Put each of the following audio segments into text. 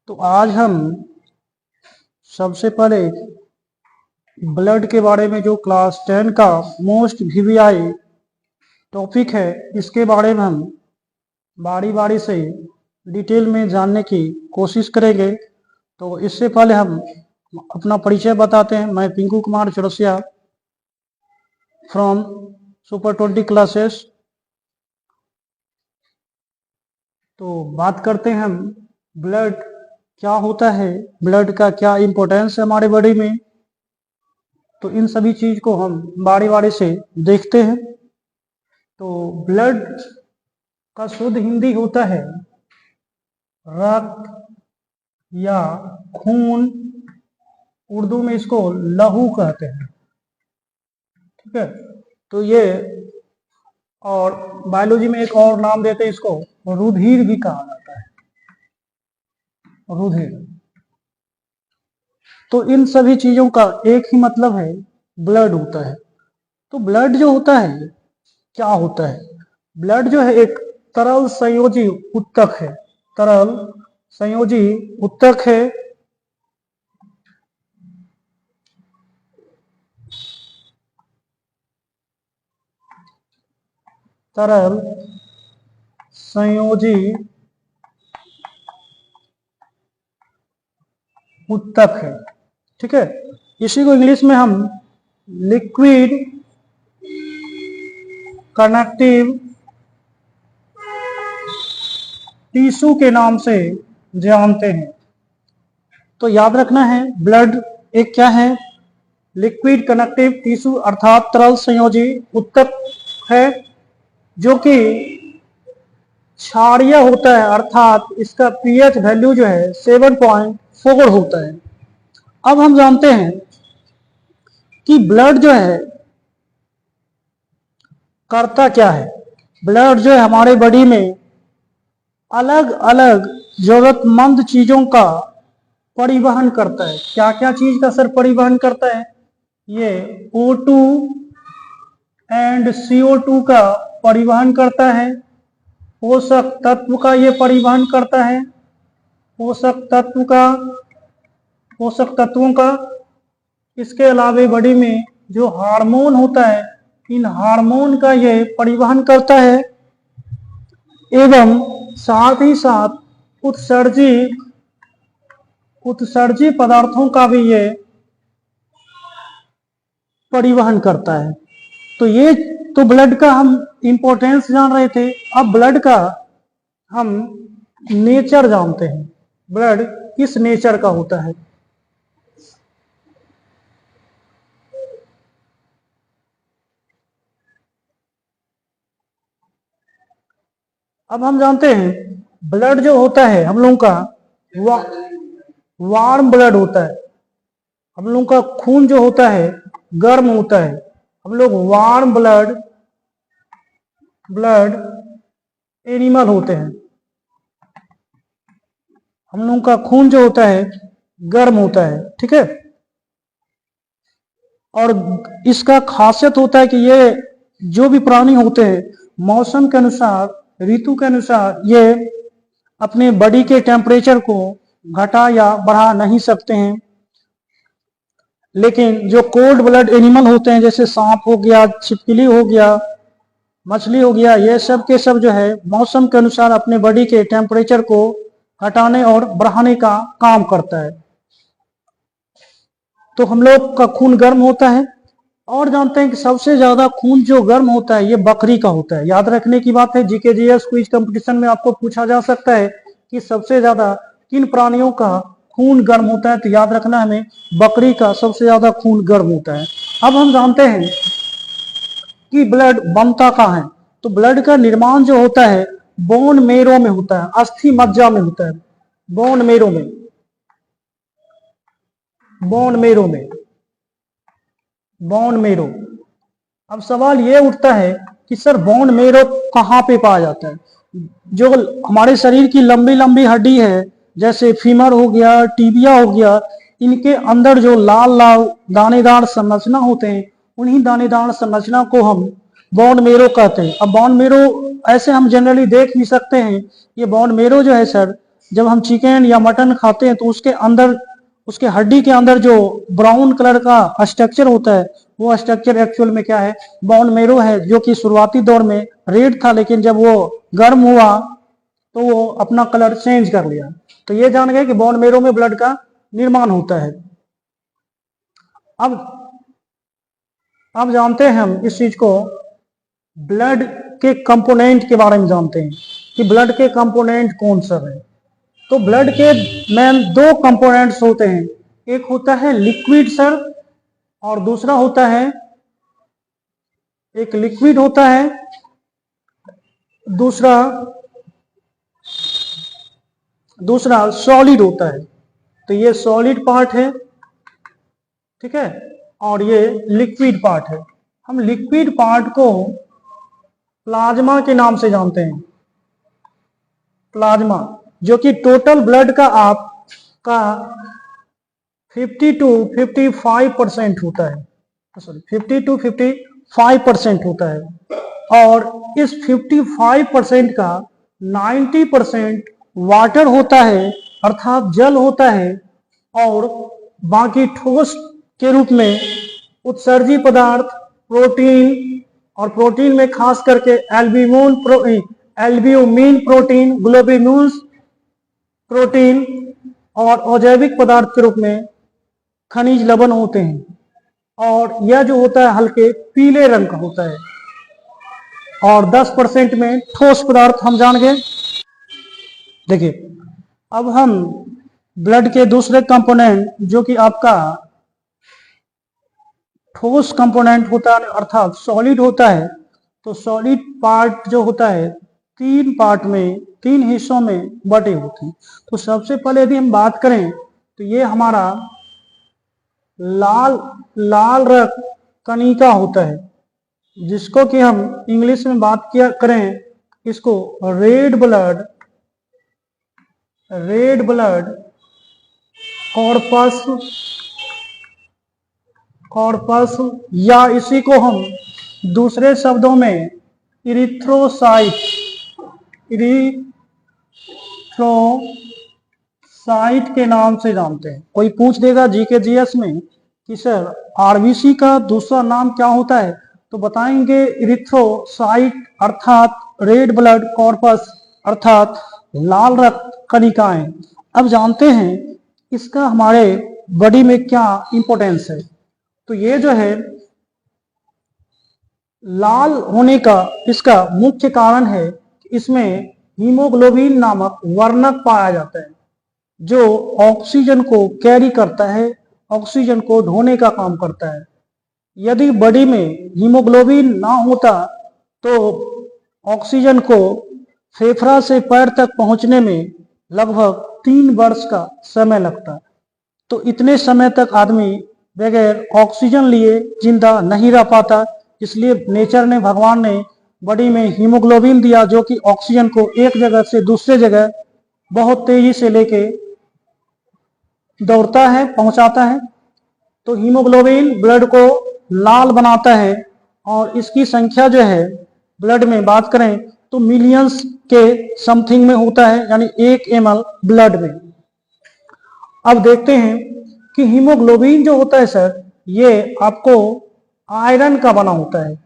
तो आज हम सबसे पहले ब्लड के बारे में जो क्लास 10 का मोस्ट वीवीआई टॉपिक है इसके बारे में हम बारी बारी से डिटेल में जानने की कोशिश करेंगे। तो इससे पहले हम अपना परिचय बताते हैं। मैं Pinku Kumar Chaurasia from super 20 classes. तो बात करते हैं हम ब्लड क्या होता है, ब्लड का क्या इंपॉर्टेंस है हमारे बॉडी में। तो इन सभी चीज को हम बारी बारी से देखते हैं। तो ब्लड का शुद्ध हिंदी होता है रक्त या खून, उर्दू में इसको लहू कहते हैं। ठीक है, तो ये और बायोलॉजी में एक और नाम देते हैं, इसको रुधिर भी कहा जाता है, रुधिर। तो इन सभी चीजों का एक ही मतलब है, ब्लड होता है। तो ब्लड जो होता है क्या होता है? ब्लड जो है एक तरल संयोजी उत्तक है, तरल संयोजी उत्तक है। तरल संयोजी उत्तक है। ठीक है, इसी को इंग्लिश में हम लिक्विड कनेक्टिव टिश्यू के नाम से जानते हैं। तो याद रखना है, ब्लड एक क्या है? लिक्विड कनेक्टिव टिश्यू अर्थात तरल संयोजी उत्तक है, जो कि क्षारीय होता है, अर्थात इसका पीएच वैल्यू जो है 7.4 होता है। अब हम जानते हैं कि ब्लड जो है करता क्या है। ब्लड जो है हमारे बॉडी में अलग अलग जरूरतमंद चीजों का परिवहन करता है। क्या क्या चीज का सर परिवहन करता है? ये O2 एंड CO2 का परिवहन करता है, पोषक तत्व का ये परिवहन करता है, पोषक तत्वों का। इसके अलावा बॉडी में जो हार्मोन होता है, इन हार्मोन का ये परिवहन करता है, एवं साथ ही साथ उत्सर्जी पदार्थों का भी ये परिवहन करता है। तो ये तो ब्लड का हम इंपॉर्टेंस जान रहे थे। अब ब्लड का हम नेचर जानते हैं, ब्लड किस नेचर का होता है। अब हम जानते हैं ब्लड जो होता है हम लोगों का वार्म ब्लड होता है। हम लोगों का खून जो होता है गर्म होता है। हम लोग वार्म ब्लड एनिमल होते हैं। हम लोगों का खून जो होता है गर्म होता है। ठीक है, और इसका खासियत होता है कि ये जो भी प्राणी होते हैं मौसम के अनुसार, ऋतु के अनुसार ये अपने बॉडी के टेम्परेचर को घटा या बढ़ा नहीं सकते हैं। लेकिन जो कोल्ड ब्लड एनिमल होते हैं, जैसे सांप हो गया, छिपकली हो गया, मछली हो गया, ये सब के सब जो है मौसम के अनुसार अपने बॉडी के टेम्परेचर को घटाने और बढ़ाने का काम करता है। तो हम लोग का खून गर्म होता है। और जानते हैं कि सबसे ज्यादा खून जो गर्म होता है ये बकरी का होता है। याद रखने की बात है, जीके-जीएस क्विज कंपटीशन में आपको पूछा जा सकता है कि सबसे ज्यादा किन प्राणियों का खून गर्म होता है। तो याद रखना हमें बकरी का सबसे ज्यादा खून गर्म होता है। अब हम जानते हैं कि ब्लड बनता कहाँ है। तो ब्लड का निर्माण जो होता है बोन मेरो में होता है, अस्थि मज्जा में होता है, बोन मेरो में। अब सवाल ये उठता है कि सर बोन मेरो कहाँ पे पाया जाता है? जो हमारे शरीर की लंबी लंबी हड्डी है, जैसे फीमर हो गया, टीबिया हो गया, इनके अंदर जो लाल लाल दानेदार संरचना होते हैं, उन्हीं दानेदार संरचना को हम बोन मेरो कहते हैं। अब बोन मेरो ऐसे हम जनरली देख भी सकते हैं। ये बोन मेरो जो है सर जब हम चिकन या मटन खाते हैं तो उसके अंदर, उसके हड्डी के अंदर जो ब्राउन कलर का स्ट्रक्चर होता है, वो स्ट्रक्चर एक्चुअल में क्या है, बोन मेरो है, जो कि शुरुआती दौर में रेड था, लेकिन जब वो गर्म हुआ तो वो अपना कलर चेंज कर लिया। तो ये जान गए कि बोन मेरो में ब्लड का निर्माण होता है। अब जानते हैं हम इस चीज को, ब्लड के कंपोनेंट के बारे में जानते हैं कि ब्लड के कंपोनेंट कौन सा है। तो ब्लड के मेन दो कंपोनेंट्स होते हैं, एक होता है लिक्विड सर, और दूसरा होता है, एक लिक्विड होता है, दूसरा सॉलिड होता है। तो ये सॉलिड पार्ट है, ठीक है, और ये लिक्विड पार्ट है। हम लिक्विड पार्ट को प्लाज्मा के नाम से जानते हैं, प्लाज्मा, जो कि टोटल ब्लड का आपका 50 to 55% होता है, सॉरी 50 to 55% होता है, और इस 55% का 90% वाटर होता है, अर्थात जल होता है, और बाकी ठोस के रूप में उत्सर्जी पदार्थ, प्रोटीन, और प्रोटीन में खास करके एल्ब्यूमिन प्रोटीन, ग्लोब्यूल्स प्रोटीन, और अजैविक पदार्थ के रूप में खनिज लवण होते हैं। और यह जो होता है हल्के पीले रंग का होता है, और 10% में ठोस पदार्थ हम जान गए। देखिए, अब हम ब्लड के दूसरे कंपोनेंट, जो कि आपका ठोस कंपोनेंट होता है, अर्थात सॉलिड होता है, तो सॉलिड पार्ट जो होता है तीन पार्ट में, तीन हिस्सों में बटे होते हैं। तो सबसे पहले यदि हम बात करें तो ये हमारा लाल रक्त कणिका होता है, जिसको कि हम इंग्लिश में बात किया करें, इसको रेड ब्लड कॉर्पस, या इसी को हम दूसरे शब्दों में इरिथ्रोसाइट के नाम से जानते हैं। कोई पूछ देगा जीके जीएस में कि सर आरबीसी का दूसरा नाम क्या होता है, तो बताएंगे इरिथ्रोसाइट, अर्थात रेड ब्लड कॉर्पस, अर्थात लाल रक्त कणिकाएं। अब जानते हैं इसका हमारे बॉडी में क्या इंपॉर्टेंस है। तो ये जो है लाल होने का इसका मुख्य कारण है कि इसमें हीमोग्लोबिन नामक वर्णक पाया जाता है, जो ऑक्सीजन को कैरी करता है, ऑक्सीजन को ढोने का काम करता है। यदि बॉडी में हीमोग्लोबिन ना होता तो ऑक्सीजन को फेफड़ा से पैर तक पहुंचने में लगभग 3 वर्ष का समय लगता। तो इतने समय तक आदमी बगैर ऑक्सीजन लिए जिंदा नहीं रह पाता, इसलिए नेचर ने, भगवान ने बॉडी में हीमोग्लोबिन दिया, जो कि ऑक्सीजन को एक जगह से दूसरे जगह बहुत तेजी से लेके दौड़ता है, पहुंचाता है। तो हीमोग्लोबिन ब्लड को लाल बनाता है, और इसकी संख्या जो है ब्लड में बात करें तो मिलियंस के समथिंग में होता है, यानी 1 ml ब्लड में। अब देखते हैं कि हीमोग्लोबिन जो होता है सर, ये आपको आयरन का बना होता है।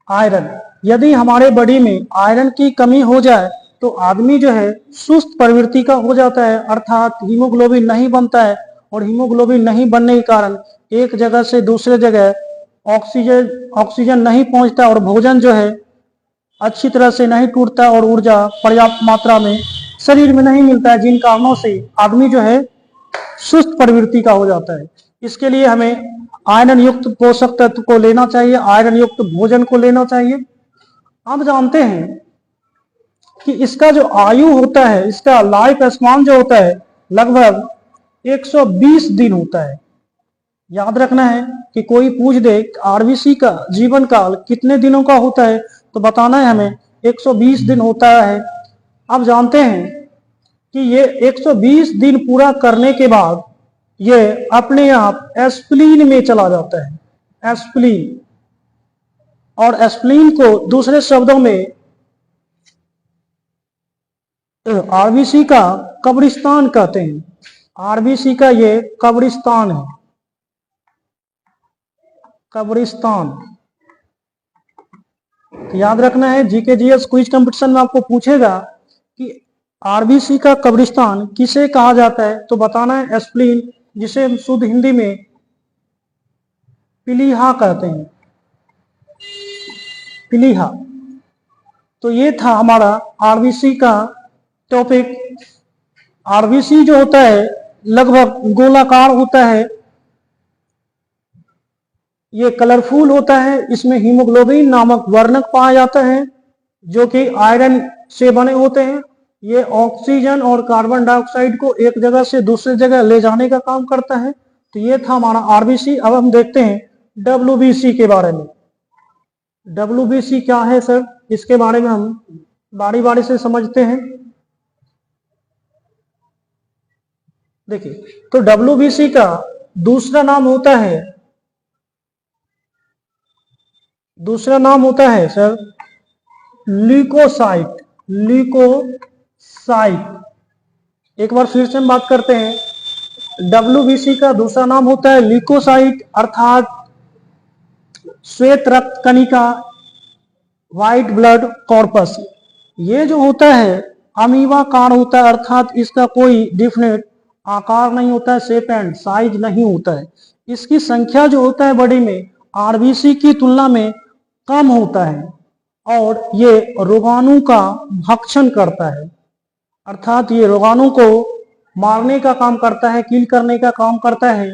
आयरन, यदि हमारे बॉडी में आयरन की कमी हो जाए तो आदमी जो है सुस्त प्रवृत्ति का हो जाता है, अर्थात हीमोग्लोबिन नहीं बनता है, और हीमोग्लोबिन नहीं बनने के कारण एक जगह से दूसरे जगह ऑक्सीजन नहीं पहुंचता, और भोजन जो है अच्छी तरह से नहीं टूटता, और ऊर्जा पर्याप्त मात्रा में शरीर में नहीं मिलता है, जिन कारणों से आदमी जो है सुस्त प्रवृत्ति का हो जाता है। इसके लिए हमें आयरन युक्त पोषक तत्व को लेना चाहिए, आयरन युक्त भोजन को लेना चाहिए। आप जानते हैं कि इसका जो आयु होता है, इसका लाइफ स्पान जो होता है लगभग 120 दिन होता है। याद रखना है कि कोई पूछ दे आरबीसी का जीवन काल कितने दिनों का होता है, तो बताना है हमें 120 दिन होता है। आप जानते हैं कि ये 120 दिन पूरा करने के बाद ये अपने आप एस्प्लीन में चला जाता है, एस्प्लीन। और एस्प्लीन को दूसरे शब्दों में आरबीसी का कब्रिस्तान कहते हैं। आरबीसी का ये कब्रिस्तान है, कब्रिस्तान। तो याद रखना है, जीके जीएस क्विज कंपटीशन में आपको पूछेगा कि आरबीसी का कब्रिस्तान किसे कहा जाता है, तो बताना है एस्प्लीन, जिसे हम शुद्ध हिंदी में पीलीहा कहते हैं, पीलीहा। तो ये था हमारा आरबीसी का टॉपिक। आरबीसी जो होता है लगभग गोलाकार होता है, ये कलरफुल होता है, इसमें हीमोग्लोबिन नामक वर्णक पाया जाता है जो कि आयरन से बने होते हैं। ये ऑक्सीजन और कार्बन डाइऑक्साइड को एक जगह से दूसरी जगह ले जाने का काम करता है। तो ये था हमारा आरबीसी। अब हम देखते हैं डब्ल्यूबीसी के बारे में। डब्ल्यूबीसी क्या है सर, इसके बारे में हम बारी बारी से समझते हैं। देखिए, तो डब्ल्यूबीसी का दूसरा नाम होता है, दूसरा नाम होता है सर ल्यूकोसाइट, ल्यूकोसाइट। एक बार फिर से हम बात करते हैं, डब्ल्यूबीसी का दूसरा नाम होता है ल्यूकोसाइट, अर्थात श्वेत रक्त कणिका, व्हाइट ब्लड कॉर्पस। ये जो होता है अमीबाकार होता है, अर्थात इसका कोई डिफिनेट आकार नहीं होता है, शेप एंड साइज नहीं होता है। इसकी संख्या जो होता है बॉडी में आरबीसी की तुलना में कम होता है, और ये रोगाणु का भक्षण करता है, अर्थात ये रोगाणु को मारने का काम करता है, किल करने का काम करता है,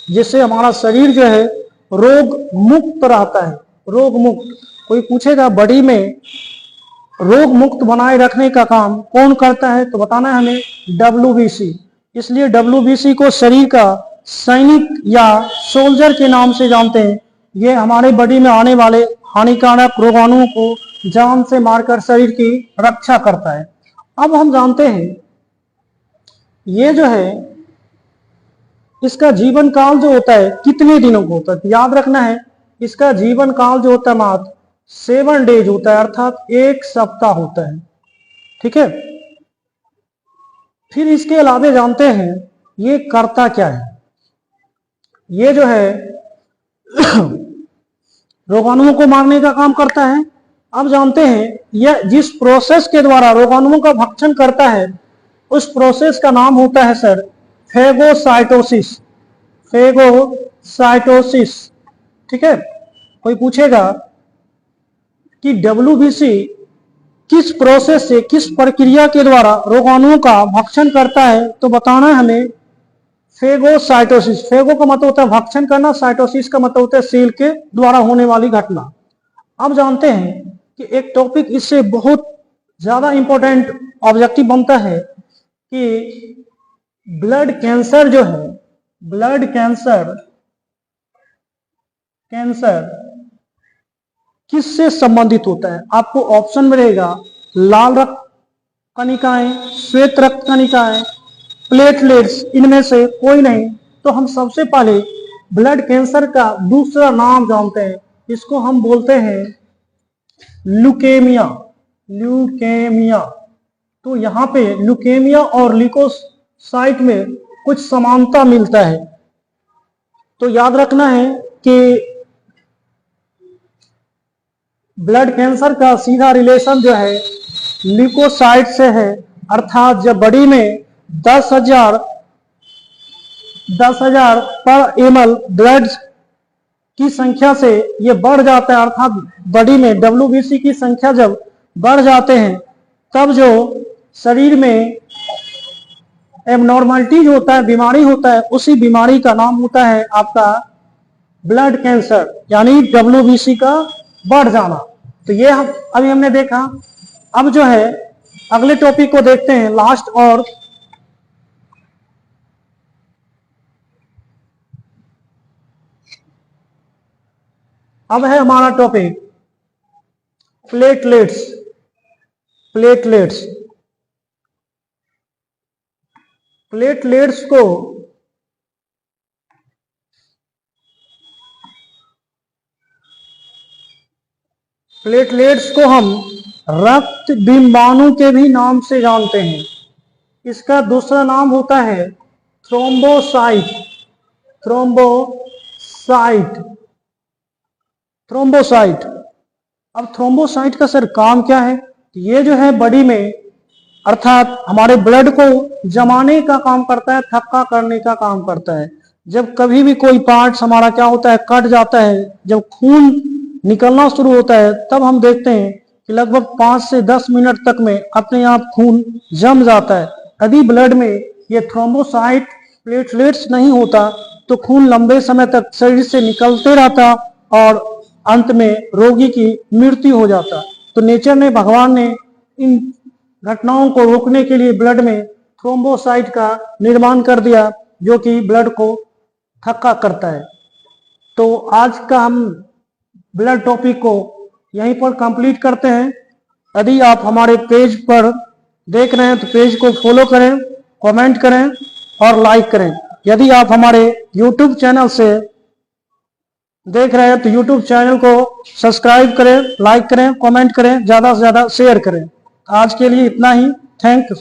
जिससे हमारा शरीर जो है रोग मुक्त रहता है, रोग मुक्त। कोई पूछेगा बॉडी में रोग मुक्त बनाए रखने का काम कौन करता है, तो बताना है हमें डब्ल्यूबीसी। इसलिए डब्ल्यूबीसी को शरीर का सैनिक या सोल्जर के नाम से जानते हैं। ये हमारे बॉडी में आने वाले हानिकारक रोगाणुओं को जान से मारकर शरीर की रक्षा करता है। अब हम जानते हैं ये जो है इसका जीवन काल जो होता है कितने दिनों को होता है। याद रखना है, इसका जीवन काल जो होता है मात्र 7 डेज होता है, अर्थात 1 सप्ताह होता है। ठीक है, फिर इसके अलावा जानते हैं ये करता क्या है। ये जो है रोगाणुओं को मारने का काम करता है। अब जानते हैं यह जिस प्रोसेस के द्वारा रोगाणुओं का भक्षण करता है उस प्रोसेस का नाम होता है सर फेगोसाइटोसिस, फेगोसाइटोसिस। ठीक है, कोई पूछेगा कि डब्ल्यूबीसी किस प्रोसेस से, किस प्रक्रिया के द्वारा रोगाणुओं का भक्षण करता है, तो बताना है हमें फेगोसाइटोसिस। फेगो का मतलब होता है भक्षण करना, साइटोसिस का मतलब होता है सेल के द्वारा होने वाली घटना। अब जानते हैं कि एक टॉपिक इससे बहुत ज्यादा इंपॉर्टेंट ऑब्जेक्टिव बनता है कि ब्लड कैंसर जो है, ब्लड कैंसर, कैंसर किससे संबंधित होता है। आपको ऑप्शन में रहेगा लाल रक्त कणिकाएं, श्वेत रक्त कणिकाएं, प्लेटलेट्स, इनमें से कोई नहीं। तो हम सबसे पहले ब्लड कैंसर का दूसरा नाम जानते हैं, इसको हम बोलते हैं ल्यूकेमिया, ल्यूकेमिया। तो यहाँ पे ल्यूकेमिया और ल्यूकोसाइट में कुछ समानता मिलता है। तो याद रखना है कि ब्लड कैंसर का सीधा रिलेशन जो है ल्यूकोसाइट से है, अर्थात जब बॉडी में 10,000 पर ml ब्लड की संख्या से ये बढ़ जाता है, अर्थात बॉडी में डब्ल्यूबीसी की संख्या जब बढ़ जाते हैं तब जो शरीर में एबनॉर्मलिटी जो होता है, बीमारी होता है, उसी बीमारी का नाम होता है आपका ब्लड कैंसर, यानी डब्ल्यूबीसी का बढ़ जाना। तो ये हम अभी हमने देखा। अब जो है अगले टॉपिक को देखते हैं, लास्ट। और अब है हमारा टॉपिक प्लेटलेट्स, प्लेटलेट्स। प्लेटलेट्स को हम रक्त बिंबाणु के भी नाम से जानते हैं। इसका दूसरा नाम होता है थ्रोम्बोसाइट। थ्रोम्बोसाइट थ्रोम्बोसाइट अब थ्रोम्बोसाइट का सर काम क्या है? ये जो है बॉडी में अर्थात हमारे ब्लड को जमाने का काम करता है, थक्का करने का काम करता है। जब कभी भी कोई पार्ट्स हमारा क्या होता है, कट जाता है, जब खून निकलना शुरू होता है, तब हम देखते हैं कि लगभग 5 से 10 मिनट तक में अपने आप खून जम जाता है। यदि ब्लड में ये थ्रोम्बोसाइट प्लेटलेट्स नहीं होता तो खून लंबे समय तक शरीर से निकलते रहता और अंत में रोगी की मृत्यु हो जाता। तो नेचर ने, भगवान ने इन घटनाओं को रोकने के लिए ब्लड में थ्रोम्बोसाइट का निर्माण कर दिया, जो कि ब्लड को थक्का करता है। तो आज का हम ब्लड टॉपिक को यहीं पर कंप्लीट करते हैं। यदि आप हमारे पेज पर देख रहे हैं तो पेज को फॉलो करें, कमेंट करें और लाइक करें। यदि आप हमारे यूट्यूब चैनल से देख रहे हैं तो यूट्यूब चैनल को सब्सक्राइब करें, लाइक करें, कमेंट करें, ज्यादा से ज्यादा शेयर करें। आज के लिए इतना ही। Thank you.